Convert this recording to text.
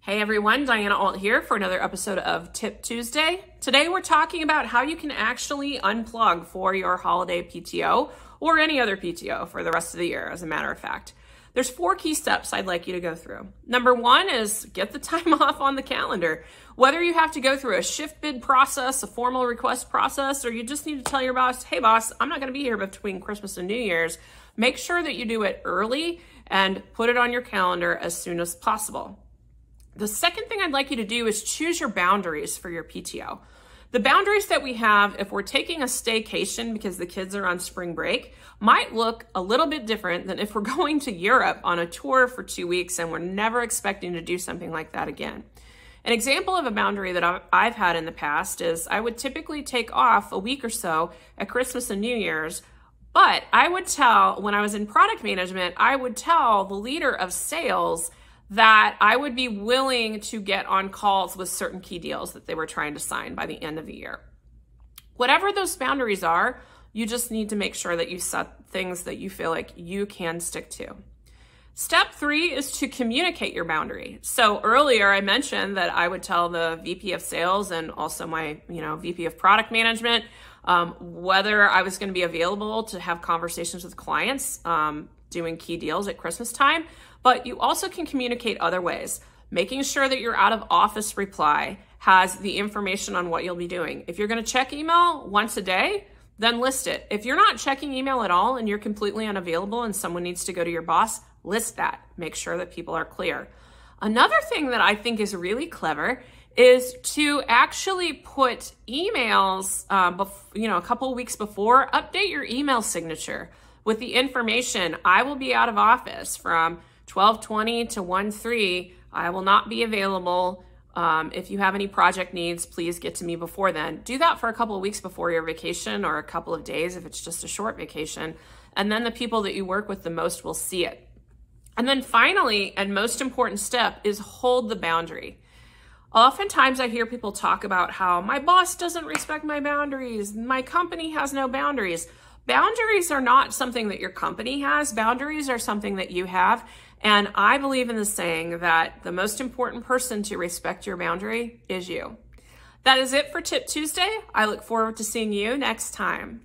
Hey everyone, Diana Alt here for another episode of Tip Tuesday. Today we're talking about how you can actually unplug for your holiday PTO or any other PTO for the rest of the year, as a matter of fact. There's 4 key steps I'd like you to go through. Number 1 is get the time off on the calendar. Whether you have to go through a shift bid process, a formal request process, or you just need to tell your boss, hey boss, I'm not gonna be here between Christmas and New Year's, make sure that you do it early and put it on your calendar as soon as possible. The second thing I'd like you to do is choose your boundaries for your PTO. The boundaries that we have if we're taking a staycation because the kids are on spring break might look a little bit different than if we're going to Europe on a tour for 2 weeks and we're never expecting to do something like that again. An example of a boundary that I've had in the past is I would typically take off a week or so at Christmas and New Year's, but I would tell, when I was in product management, I would tell the leader of sales that I would be willing to get on calls with certain key deals that they were trying to sign by the end of the year. Whatever those boundaries are, you just need to make sure that you set things that you feel like you can stick to. Step 3 is to communicate your boundary. So earlier I mentioned that I would tell the VP of sales and also my VP of product management whether I was going to be available to have conversations with clients doing key deals at Christmas time. But you also can communicate other ways. Making sure that your out of office reply has the information on what you'll be doing. If you're going to check email once a day, then list it. If you're not checking email at all and you're completely unavailable and someone needs to go to your boss, list that. Make sure that people are clear. Another thing that I think is really clever is to actually put emails, a couple of weeks before, update your email signature with the information. I will be out of office from 12:20 to 1:03. I will not be available. If you have any project needs, please get to me before then. Do that for a couple of weeks before your vacation or a couple of days if it's just a short vacation. And then the people that you work with the most will see it. And then finally, and most important step, is hold the boundary. Oftentimes I hear people talk about how my boss doesn't respect my boundaries, my company has no boundaries. Boundaries are not something that your company has. Boundaries are something that you have. And I believe in the saying that the most important person to respect your boundary is you. That is it for Tip Tuesday. I look forward to seeing you next time.